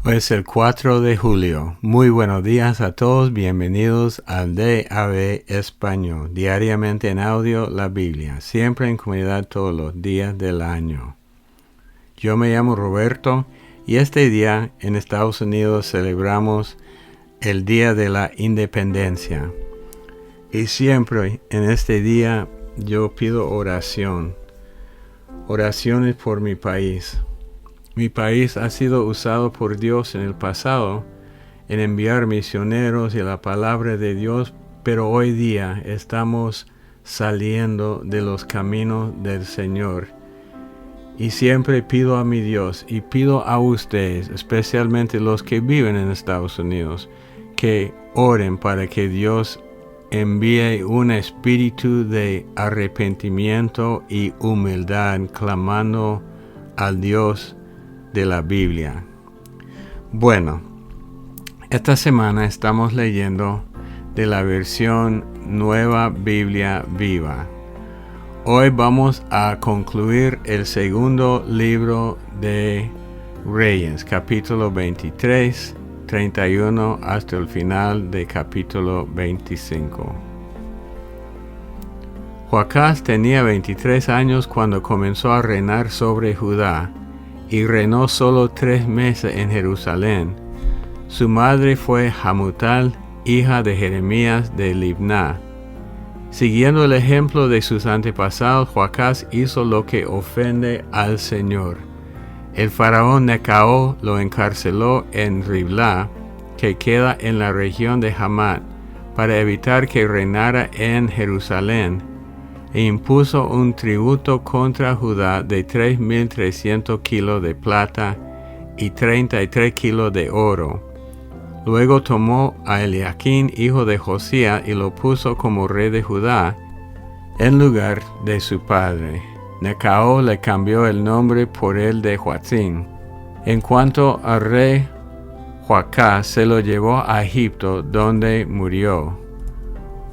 Hoy es el 4 de julio. Muy buenos días a todos. Bienvenidos al DAB Español. Diariamente en audio, la Biblia. Siempre en comunidad todos los días del año. Yo me llamo Roberto y este día en Estados Unidos celebramos el Día de la Independencia. Y siempre en este día yo pido oraciones por mi país. Mi país ha sido usado por Dios en el pasado en enviar misioneros y la palabra de Dios, pero hoy día estamos saliendo de los caminos del Señor. Y siempre pido a mi Dios y pido a ustedes, especialmente los que viven en Estados Unidos, que oren para que Dios envíe un espíritu de arrepentimiento y humildad, clamando al Dios de la Biblia. Bueno, esta semana estamos leyendo de la versión Nueva Biblia Viva. Hoy vamos a concluir el segundo libro de Reyes, capítulo 23, 31 hasta el final de capítulo 25. Joacás tenía 23 años cuando comenzó a reinar sobre Judá, y reinó solo 3 meses en Jerusalén. Su madre fue Hamutal, hija de Jeremías de Libná. Siguiendo el ejemplo de sus antepasados, Joacás hizo lo que ofende al Señor. El faraón Necao lo encarceló en Riblá, que queda en la región de Hamat, para evitar que reinara en Jerusalén, e impuso un tributo contra Judá de 3,300 kilos de plata y 33 kilos de oro. Luego tomó a Eliaquín, hijo de Josías, y lo puso como rey de Judá, en lugar de su padre. Necao le cambió el nombre por el de Joacim. En cuanto al rey Joacás, se lo llevó a Egipto, donde murió.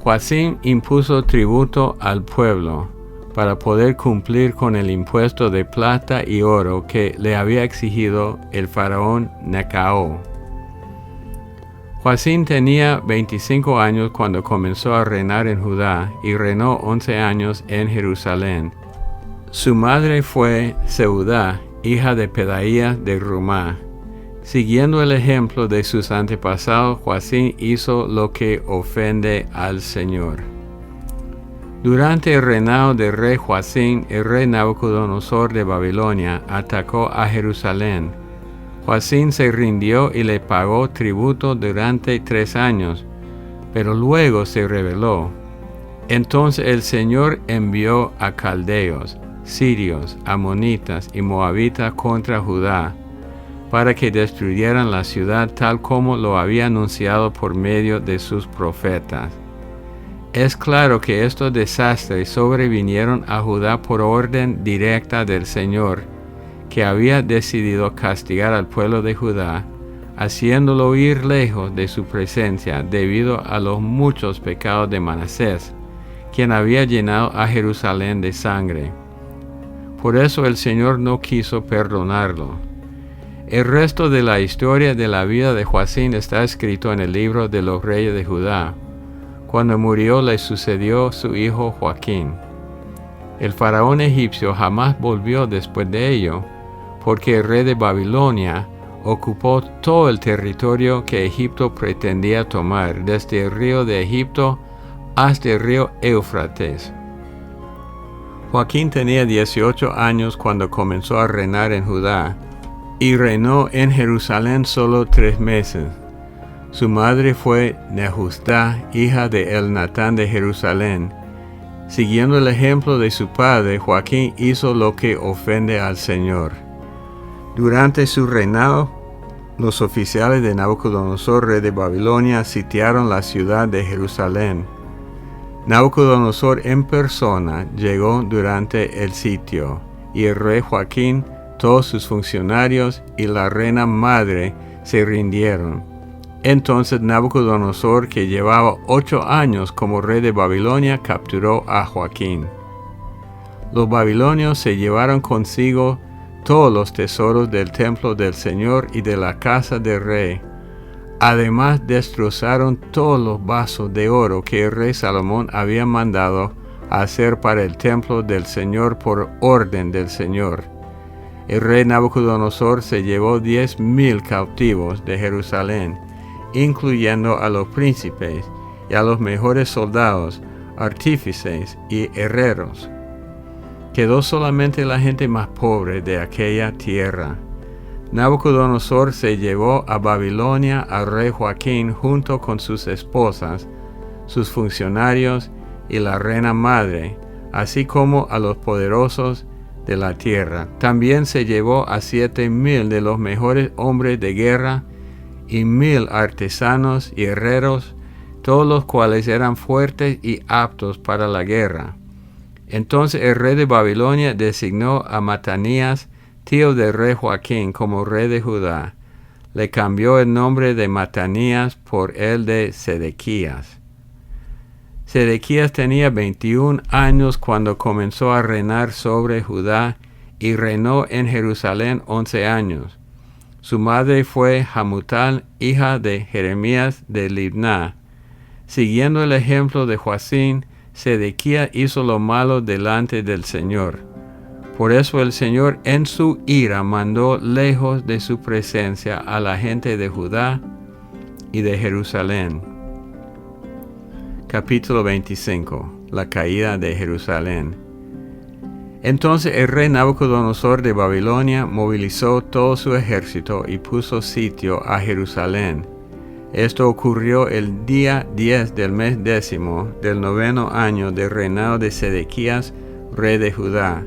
Joacim impuso tributo al pueblo para poder cumplir con el impuesto de plata y oro que le había exigido el faraón Necao. Joacim tenía 25 años cuando comenzó a reinar en Judá y reinó 11 años en Jerusalén. Su madre fue Seudá, hija de Pedaías de Rumá. Siguiendo el ejemplo de sus antepasados, Joacim hizo lo que ofende al Señor. Durante el reinado del rey Joacim, el rey Nabucodonosor de Babilonia atacó a Jerusalén. Joacim se rindió y le pagó tributo durante 3 años, pero luego se rebeló. Entonces el Señor envió a caldeos, sirios, amonitas y moabitas contra Judá, para que destruyeran la ciudad tal como lo había anunciado por medio de sus profetas. Es claro que estos desastres sobrevinieron a Judá por orden directa del Señor, que había decidido castigar al pueblo de Judá, haciéndolo ir lejos de su presencia debido a los muchos pecados de Manasés, quien había llenado a Jerusalén de sangre. Por eso el Señor no quiso perdonarlo. El resto de la historia de la vida de Joacim está escrito en el libro de los reyes de Judá. Cuando murió le sucedió su hijo Joaquín. El faraón egipcio jamás volvió después de ello, porque el rey de Babilonia ocupó todo el territorio que Egipto pretendía tomar, desde el río de Egipto hasta el río Éufrates. Joaquín tenía 18 años cuando comenzó a reinar en Judá, y reinó en Jerusalén solo 3 meses. Su madre fue Nehustá, hija de Elnatán de Jerusalén. Siguiendo el ejemplo de su padre, Joaquín hizo lo que ofende al Señor. Durante su reinado, los oficiales de Nabucodonosor, rey de Babilonia, sitiaron la ciudad de Jerusalén. Nabucodonosor en persona llegó durante el sitio, y el rey Joaquín, todos sus funcionarios y la reina madre se rindieron. Entonces Nabucodonosor, que llevaba 8 años como rey de Babilonia, capturó a Joaquín. Los babilonios se llevaron consigo todos los tesoros del templo del Señor y de la casa del rey. Además destrozaron todos los vasos de oro que el rey Salomón había mandado hacer para el templo del Señor por orden del Señor. El rey Nabucodonosor se llevó 10,000 cautivos de Jerusalén, incluyendo a los príncipes y a los mejores soldados, artífices y herreros. Quedó solamente la gente más pobre de aquella tierra. Nabucodonosor se llevó a Babilonia al rey Joaquín junto con sus esposas, sus funcionarios y la reina madre, así como a los poderosos de la tierra. También se llevó a 7,000 de los mejores hombres de guerra y 1,000 artesanos y herreros, todos los cuales eran fuertes y aptos para la guerra. Entonces el rey de Babilonia designó a Matanías, tío del rey Joaquín, como rey de Judá. Le cambió el nombre de Matanías por el de Sedequías. Sedequías tenía 21 años cuando comenzó a reinar sobre Judá y reinó en Jerusalén 11 años. Su madre fue Hamutal, hija de Jeremías de Libná. Siguiendo el ejemplo de Joacín, Sedequías hizo lo malo delante del Señor. Por eso el Señor en su ira mandó lejos de su presencia a la gente de Judá y de Jerusalén. Capítulo 25. La caída de Jerusalén. Entonces el rey Nabucodonosor de Babilonia movilizó todo su ejército y puso sitio a Jerusalén. Esto ocurrió el día 10 del mes 10º del 9º año del reinado de Sedequías, rey de Judá.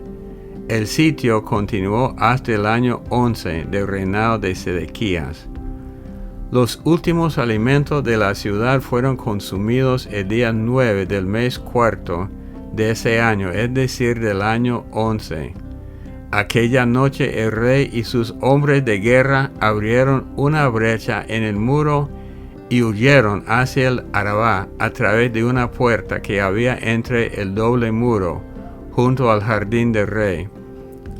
El sitio continuó hasta el año 11 del reinado de Sedequías. Los últimos alimentos de la ciudad fueron consumidos el día 9 del mes cuarto de ese año, es decir, del año 11. Aquella noche el rey y sus hombres de guerra abrieron una brecha en el muro y huyeron hacia el Arabá a través de una puerta que había entre el doble muro, junto al jardín del rey.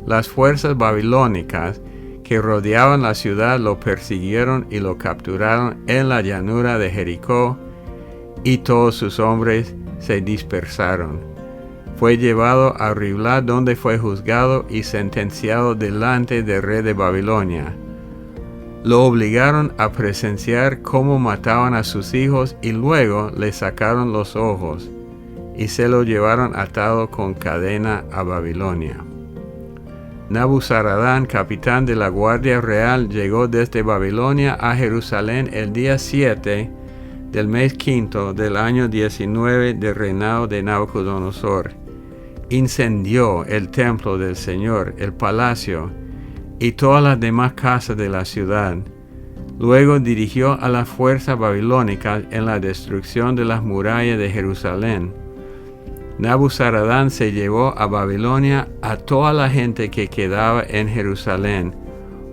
Las fuerzas babilónicas que rodeaban la ciudad lo persiguieron y lo capturaron en la llanura de Jericó, y todos sus hombres se dispersaron. Fue llevado a Ribla, donde fue juzgado y sentenciado delante del rey de Babilonia. Lo obligaron a presenciar cómo mataban a sus hijos y luego le sacaron los ojos y se lo llevaron atado con cadena a Babilonia. Nabuzaradán, capitán de la Guardia Real, llegó desde Babilonia a Jerusalén el día 7 del mes quinto del año 19 del reinado de Nabucodonosor. Incendió el templo del Señor, el palacio y todas las demás casas de la ciudad. Luego dirigió a las fuerzas babilónicas en la destrucción de las murallas de Jerusalén. Nabuzaradán se llevó a Babilonia a toda la gente que quedaba en Jerusalén,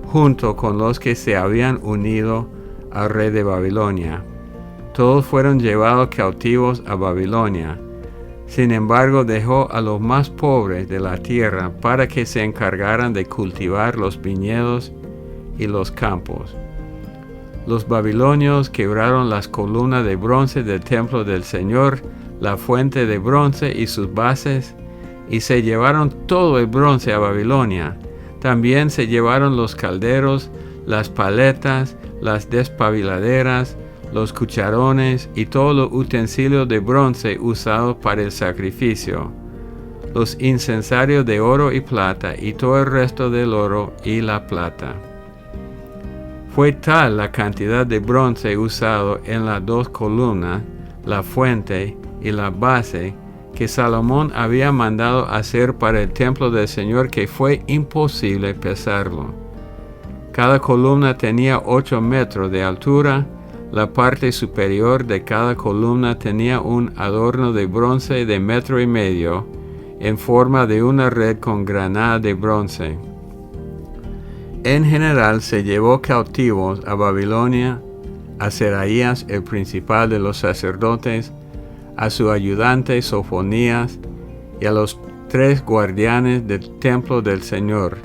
junto con los que se habían unido al rey de Babilonia. Todos fueron llevados cautivos a Babilonia. Sin embargo, dejó a los más pobres de la tierra para que se encargaran de cultivar los viñedos y los campos. Los babilonios quebraron las columnas de bronce del templo del Señor, la fuente de bronce y sus bases, y se llevaron todo el bronce a Babilonia. También se llevaron los calderos, las paletas, las despabiladeras, los cucharones y todos los utensilios de bronce usados para el sacrificio, los incensarios de oro y plata y todo el resto del oro y la plata. Fue tal la cantidad de bronce usado en las dos columnas, la fuente y la base, que Salomón había mandado hacer para el templo del Señor, que fue imposible pesarlo. Cada columna tenía 8 metros de altura. La parte superior de cada columna tenía un adorno de bronce de 1,5 metros en forma de una red con granada de bronce. En general se llevó cautivos a Babilonia a Seraías, el principal de los sacerdotes, a su ayudante Sofonías y a los 3 guardianes del templo del Señor.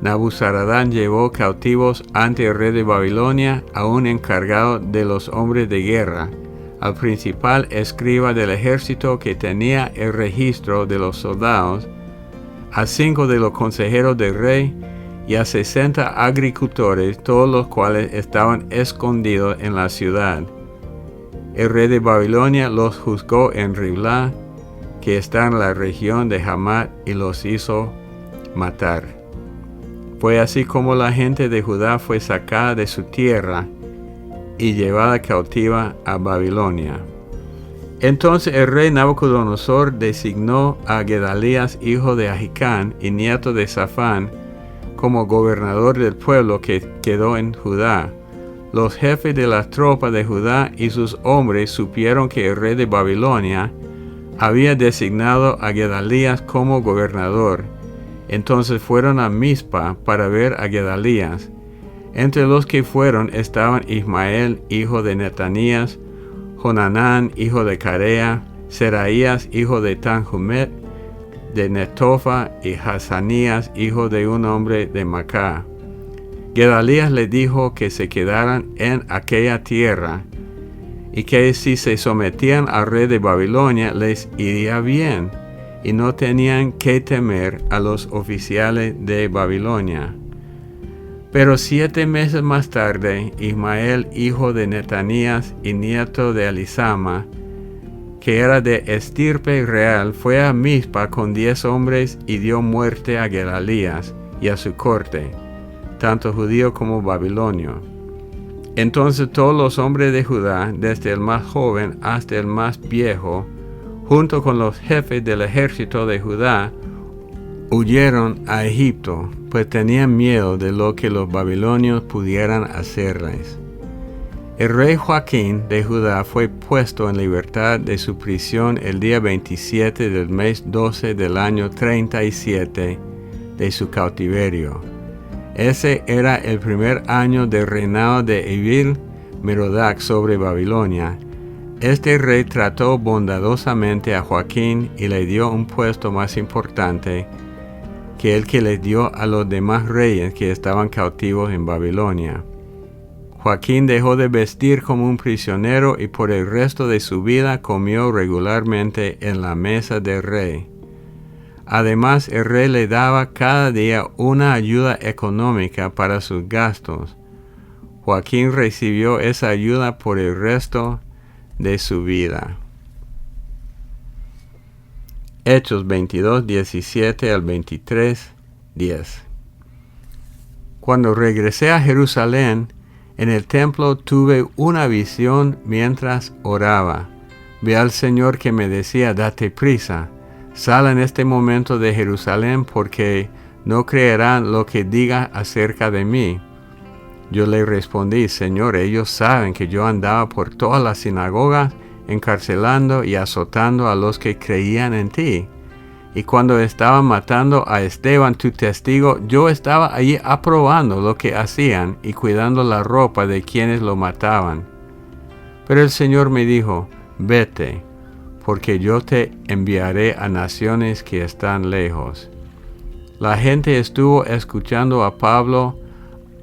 Nabuzaradán llevó cautivos ante el rey de Babilonia a un encargado de los hombres de guerra, al principal escriba del ejército que tenía el registro de los soldados, a 5 de los consejeros del rey y a 60 agricultores, todos los cuales estaban escondidos en la ciudad. El rey de Babilonia los juzgó en Ribla, que está en la región de Hamat, y los hizo matar. Fue así como la gente de Judá fue sacada de su tierra y llevada cautiva a Babilonia. Entonces el rey Nabucodonosor designó a Gedalías, hijo de Ahicán y nieto de Safán, como gobernador del pueblo que quedó en Judá. Los jefes de las tropas de Judá y sus hombres supieron que el rey de Babilonia había designado a Gedalías como gobernador. Entonces fueron a Mizpa para ver a Gedalías. Entre los que fueron estaban Ismael, hijo de Netanías, Jonanán, hijo de Carea, Seraías, hijo de Tanhumet, de Netofa, y Hazanías, hijo de un hombre de Macá. Gedalías le dijo que se quedaran en aquella tierra, y que si se sometían al rey de Babilonia les iría bien, y no tenían que temer a los oficiales de Babilonia. Pero 7 meses más tarde, Ismael, hijo de Netanías y nieto de Elisama, que era de estirpe real, fue a Mizpa con 10 hombres y dio muerte a Gedalías y a su corte, tanto judío como babilonio. Entonces todos los hombres de Judá, desde el más joven hasta el más viejo, junto con los jefes del ejército de Judá, huyeron a Egipto, pues tenían miedo de lo que los babilonios pudieran hacerles. El rey Joaquín de Judá fue puesto en libertad de su prisión el día 27 del mes 12 del año 37 de su cautiverio. Ese era el primer año del reinado de Evil Merodach sobre Babilonia. Este rey trató bondadosamente a Joaquín y le dio un puesto más importante que el que le dio a los demás reyes que estaban cautivos en Babilonia. Joaquín dejó de vestir como un prisionero y por el resto de su vida comió regularmente en la mesa del rey. Además, el rey le daba cada día una ayuda económica para sus gastos. Joaquín recibió esa ayuda por el resto de su vida. Hechos 22, 17 al 23, 10. Cuando regresé a Jerusalén, en el templo tuve una visión mientras oraba. Vi al Señor que me decía: date prisa, sal en este momento de Jerusalén, porque no creerán lo que diga acerca de mí. Yo le respondí: Señor, ellos saben que yo andaba por todas las sinagogas, encarcelando y azotando a los que creían en ti. Y cuando estaban matando a Esteban, tu testigo, yo estaba allí aprobando lo que hacían y cuidando la ropa de quienes lo mataban. Pero el Señor me dijo: vete, porque yo te enviaré a naciones que están lejos. La gente estuvo escuchando a Pablo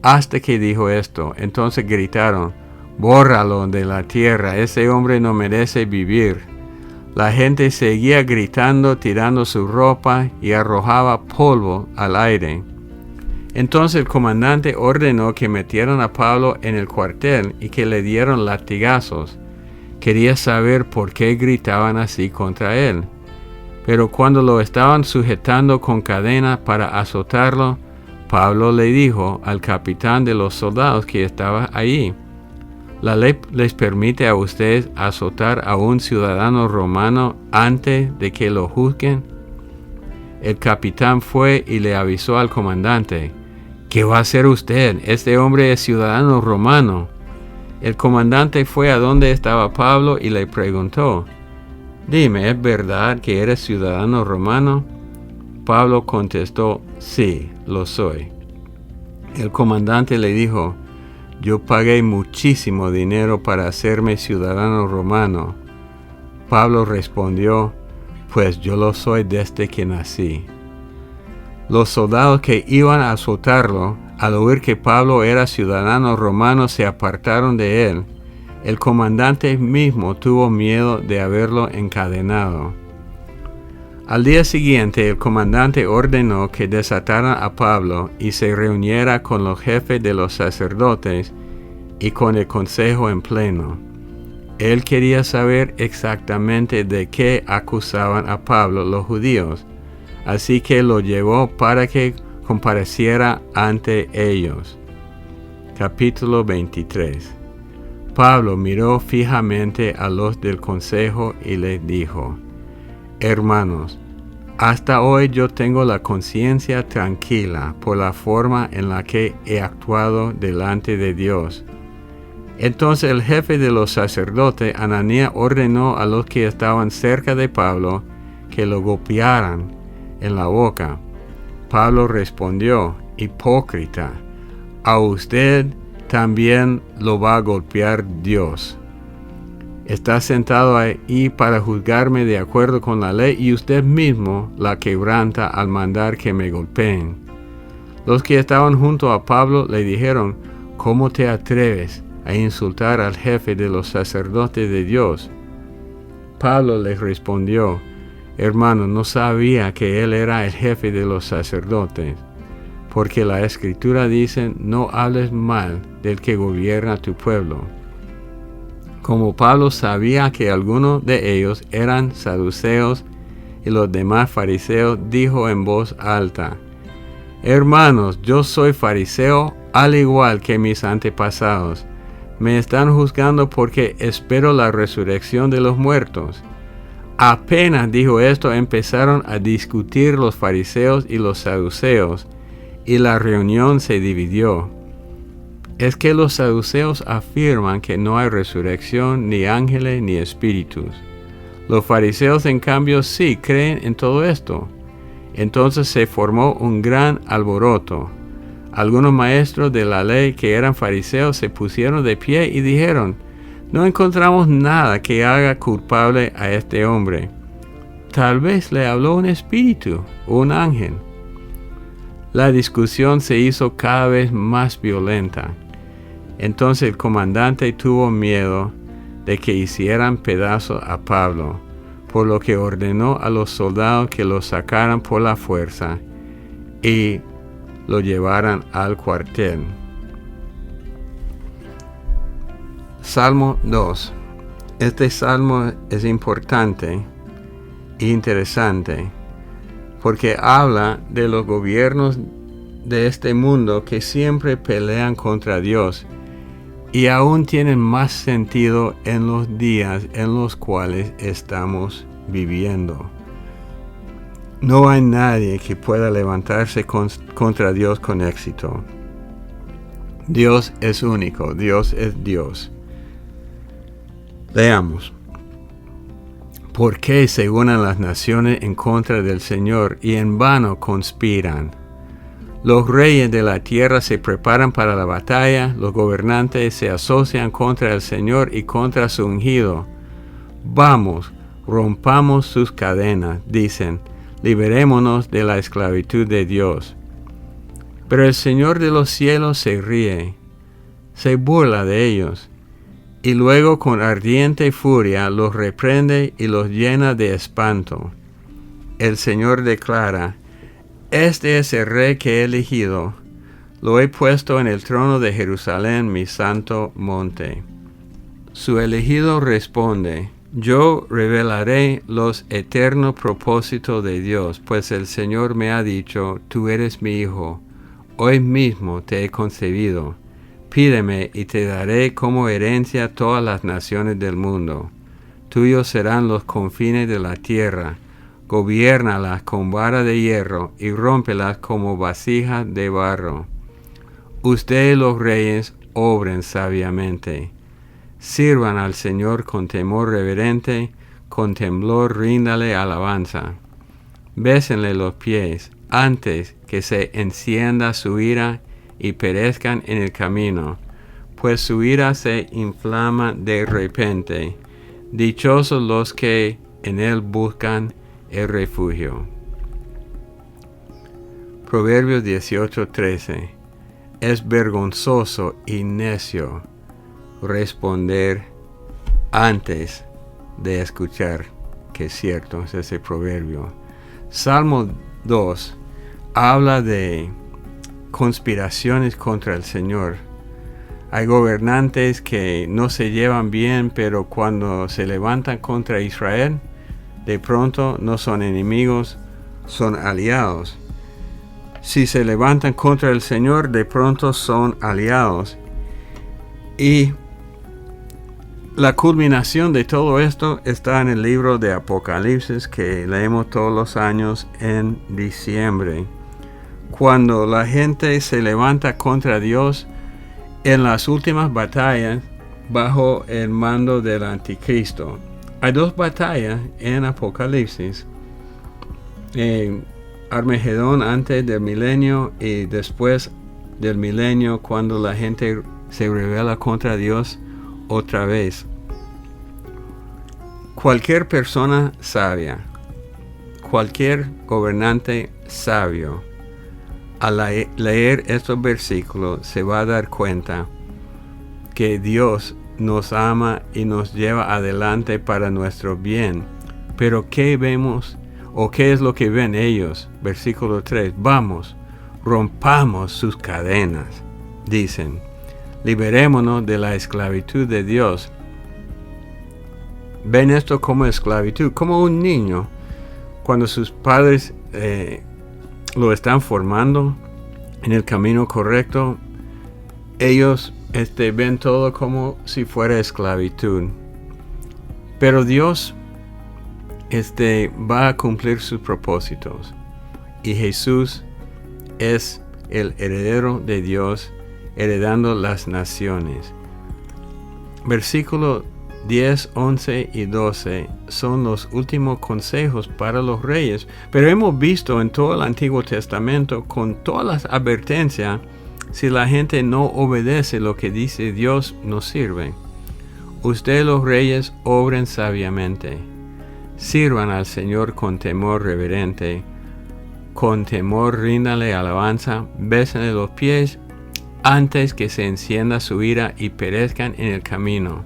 hasta que dijo esto. Entonces gritaron: bórralo de la tierra, ese hombre no merece vivir. La gente seguía gritando, tirando su ropa y arrojaba polvo al aire. Entonces el comandante ordenó que metieran a Pablo en el cuartel y que le dieron latigazos. Quería saber por qué gritaban así contra él. Pero cuando lo estaban sujetando con cadenas para azotarlo, Pablo le dijo al capitán de los soldados que estaba allí: ¿la ley les permite a ustedes azotar a un ciudadano romano antes de que lo juzguen? El capitán fue y le avisó al comandante: ¿qué va a hacer usted? Este hombre es ciudadano romano. El comandante fue a donde estaba Pablo y le preguntó: dime, ¿es verdad que eres ciudadano romano? Pablo contestó: sí, lo soy. El comandante le dijo: yo pagué muchísimo dinero para hacerme ciudadano romano. Pablo respondió: pues yo lo soy desde que nací. Los soldados que iban a azotarlo, al oír que Pablo era ciudadano romano, se apartaron de él. El comandante mismo tuvo miedo de haberlo encadenado. Al día siguiente, el comandante ordenó que desataran a Pablo y se reuniera con los jefes de los sacerdotes y con el consejo en pleno. Él quería saber exactamente de qué acusaban a Pablo los judíos, así que lo llevó para que compareciera ante ellos. Capítulo 23. Pablo miró fijamente a los del consejo y les dijo: Hermanos, hasta hoy yo tengo la conciencia tranquila por la forma en la que he actuado delante de Dios. Entonces el jefe de los sacerdotes, Ananías, ordenó a los que estaban cerca de Pablo que lo golpearan en la boca. Pablo respondió: Hipócrita, a usted también lo va a golpear Dios. Está sentado ahí para juzgarme de acuerdo con la ley y usted mismo la quebranta al mandar que me golpeen. Los que estaban junto a Pablo le dijeron: ¿Cómo te atreves a insultar al jefe de los sacerdotes de Dios? Pablo les respondió: Hermano, no sabía que él era el jefe de los sacerdotes, porque la Escritura dice: no hables mal del que gobierna tu pueblo. Como Pablo sabía que algunos de ellos eran saduceos y los demás fariseos, dijo en voz alta: Hermanos, yo soy fariseo al igual que mis antepasados. Me están juzgando porque espero la resurrección de los muertos. Apenas dijo esto, empezaron a discutir los fariseos y los saduceos, y la reunión se dividió. Es que los saduceos afirman que no hay resurrección, ni ángeles, ni espíritus. Los fariseos, en cambio, sí creen en todo esto. Entonces se formó un gran alboroto. Algunos maestros de la ley que eran fariseos se pusieron de pie y dijeron: no encontramos nada que haga culpable a este hombre. Tal vez le habló un espíritu o un ángel. La discusión se hizo cada vez más violenta. Entonces el comandante tuvo miedo de que hicieran pedazos a Pablo, por lo que ordenó a los soldados que lo sacaran por la fuerza y lo llevaran al cuartel. Salmo 2. Este salmo es importante e interesante porque habla de los gobiernos de este mundo que siempre pelean contra Dios y aún tienen más sentido en los días en los cuales estamos viviendo. No hay nadie que pueda levantarse contra Dios con éxito. Dios es único, Dios es Dios. Leamos. ¿Por qué se unen las naciones en contra del Señor y en vano conspiran? Los reyes de la tierra se preparan para la batalla, los gobernantes se asocian contra el Señor y contra su ungido. Vamos, rompamos sus cadenas, dicen, liberémonos de la esclavitud de Dios. Pero el Señor de los cielos se ríe, se burla de ellos, y luego con ardiente furia los reprende y los llena de espanto. El Señor declara: Este es el rey que he elegido, lo he puesto en el trono de Jerusalén, mi santo monte. Su elegido responde: Yo revelaré los eternos propósitos de Dios, pues el Señor me ha dicho: Tú eres mi hijo, hoy mismo te he concebido. Pídeme y te daré como herencia todas las naciones del mundo. Tuyos serán los confines de la tierra. Gobiérnalas con vara de hierro y rómpelas como vasijas de barro. Ustedes los reyes obren sabiamente. Sirvan al Señor con temor reverente, con temblor ríndale alabanza. Bésenle los pies antes que se encienda su ira y perezcan en el camino, pues su ira se inflama de repente. Dichosos los que en él buscan el refugio. Proverbios 18:13. Es vergonzoso y necio responder antes de escuchar, que es cierto, es ese proverbio. Salmo 2 habla de conspiraciones contra el Señor. Hay gobernantes que no se llevan bien, pero cuando se levantan contra Israel, de pronto no son enemigos, son aliados. Si se levantan contra el Señor, de pronto son aliados. Y la culminación de todo esto está en el libro de Apocalipsis, que leemos todos los años en diciembre. Cuando la gente se levanta contra Dios en las últimas batallas bajo el mando del anticristo. Hay dos batallas en Apocalipsis. Armagedón antes del milenio y después del milenio, cuando la gente se rebela contra Dios otra vez. Cualquier persona sabia, cualquier gobernante sabio, al leer estos versículos se va a dar cuenta que Dios nos ama y nos lleva adelante para nuestro bien. Pero ¿qué vemos o qué es lo que ven ellos? Versículo 3. Vamos, rompamos sus cadenas, dicen. Liberémonos de la esclavitud de Dios. Ven esto como esclavitud, como un niño cuando sus padres lo están formando en el camino correcto. Ellos ven todo como si fuera esclavitud. Pero Dios va a cumplir sus propósitos. Y Jesús es el heredero de Dios, heredando las naciones. Versículo 10, 11 y 12 son los últimos consejos para los reyes. Pero hemos visto en todo el Antiguo Testamento, con todas las advertencias, si la gente no obedece lo que dice Dios, no sirve. Ustedes los reyes obren sabiamente. Sirvan al Señor con temor reverente. Con temor ríndale alabanza. Bésenle los pies antes que se encienda su ira y perezcan en el camino.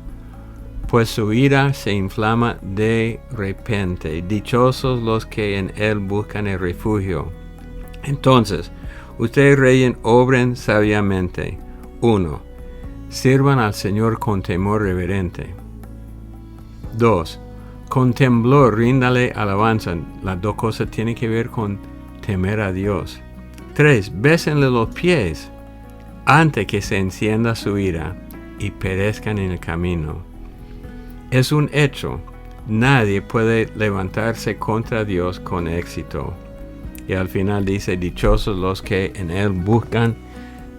Pues su ira se inflama de repente. Dichosos los que en él buscan el refugio. Entonces, ustedes reyes obren sabiamente. 1. Sirvan al Señor con temor reverente. 2. Con temblor ríndale alabanza. Las dos cosas tienen que ver con temer a Dios. 3. Bésenle los pies antes que se encienda su ira y perezcan en el camino. Es un hecho. Nadie puede levantarse contra Dios con éxito. Y al final dice, dichosos los que en él buscan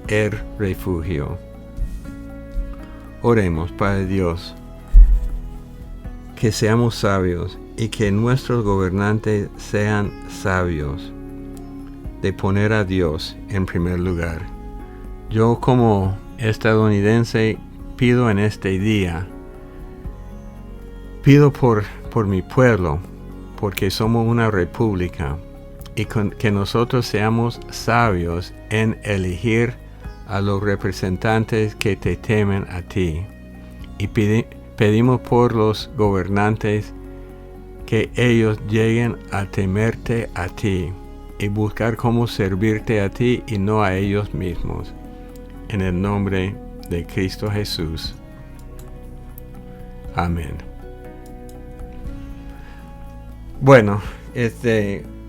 el refugio. Oremos, Padre Dios, que seamos sabios y que nuestros gobernantes sean sabios de poner a Dios en primer lugar. Yo como estadounidense pido en este día, pido por mi pueblo, porque somos una república, y que nosotros seamos sabios en elegir a los representantes que te temen a ti. Y pedimos por los gobernantes que ellos lleguen a temerte a ti y buscar cómo servirte a ti y no a ellos mismos. En el nombre de Cristo Jesús. Amén. Bueno,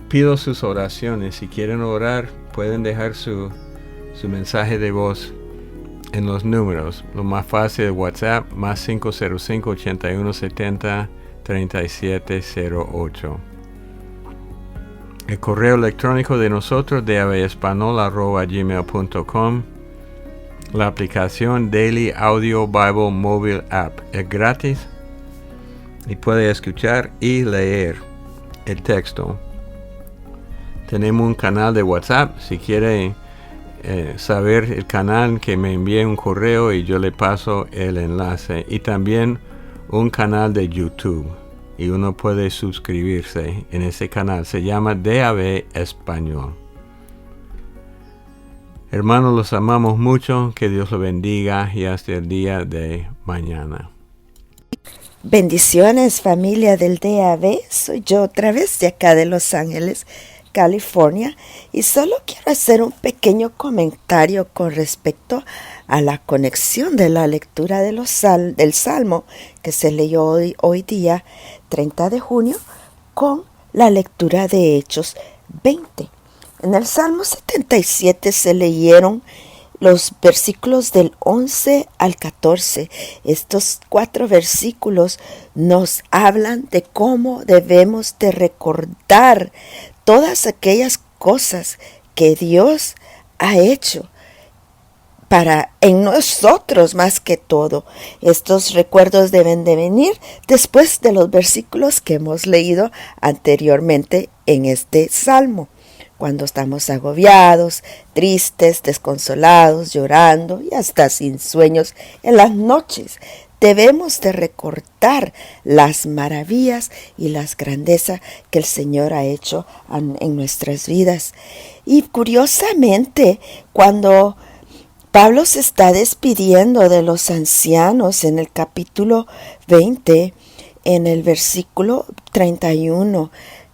pido sus oraciones. Si quieren orar, pueden dejar su mensaje de voz en los números. Lo más fácil es WhatsApp, más 505-8170-3708. El correo electrónico de nosotros, dehablaespanol@gmail.com. La aplicación Daily Audio Bible Mobile App es gratis y puede escuchar y leer el texto. Tenemos un canal de WhatsApp. Si quiere saber el canal, que me envíe un correo y yo le paso el enlace. Y también un canal de YouTube. Y uno puede suscribirse en ese canal. Se llama DAB Español. Hermanos, los amamos mucho. Que Dios los bendiga y hasta el día de mañana. Bendiciones, familia del DAB. Soy yo otra vez de acá de Los Ángeles, California, y solo quiero hacer un pequeño comentario con respecto a la conexión de la lectura de del Salmo que se leyó hoy día, 30 de junio, con la lectura de Hechos 20. En el Salmo 77 se leyeron los versículos del 11 al 14. Estos 4 versículos nos hablan de cómo debemos de recordar todas aquellas cosas que Dios ha hecho en nosotros más que todo. Estos recuerdos deben de venir después de los versículos que hemos leído anteriormente en este salmo. Cuando estamos agobiados, tristes, desconsolados, llorando y hasta sin sueños en las noches, debemos de recordar las maravillas y las grandezas que el Señor ha hecho en nuestras vidas. Y curiosamente, cuando Pablo se está despidiendo de los ancianos en el capítulo 20, en el versículo 31,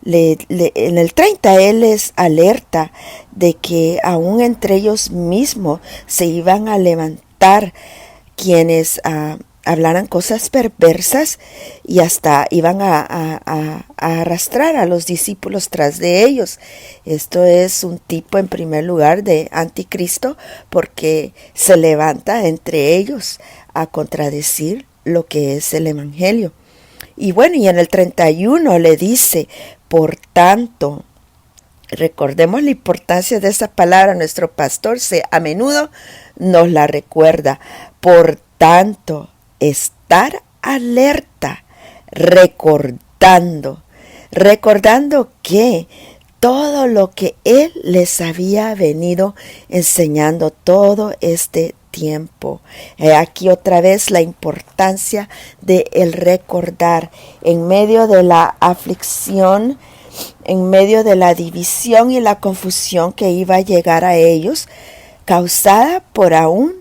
en el 30 él les alerta de que aún entre ellos mismos se iban a levantar quienes hablaran cosas perversas y hasta iban a arrastrar a los discípulos tras de ellos. Esto es un tipo en primer lugar de anticristo porque se levanta entre ellos a contradecir lo que es el evangelio. Y bueno, y en el 31 le dice: por tanto, recordemos la importancia de esa palabra. Nuestro pastor a menudo nos la recuerda. Por tanto, estar alerta, recordando que todo lo que Él les había venido enseñando todo este tiempo. Aquí otra vez la importancia de el recordar en medio de la aflicción, en medio de la división y la confusión que iba a llegar a ellos, causada por aún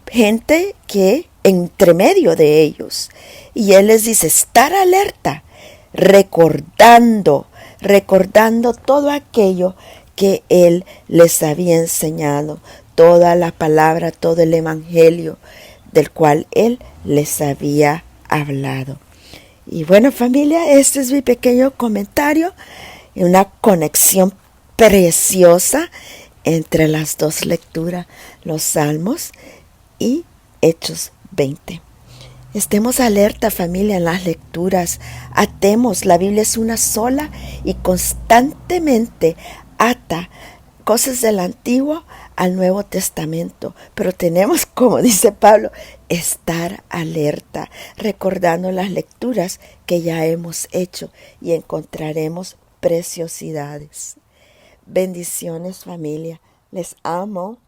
gente que entre medio de ellos. Y Él les dice: estar alerta, recordando todo aquello que Él les había enseñado, toda la palabra, todo el evangelio del cual Él les había hablado. Y bueno, familia, este es mi pequeño comentario, una conexión preciosa entre las dos lecturas, los Salmos y Hechos 20. Estemos alerta, familia, en las lecturas. Atemos, la Biblia es una sola y constantemente ata cosas del Antiguo al Nuevo Testamento. Pero tenemos, como dice Pablo, estar alerta, recordando las lecturas que ya hemos hecho y encontraremos preciosidades. Bendiciones, familia. Les amo.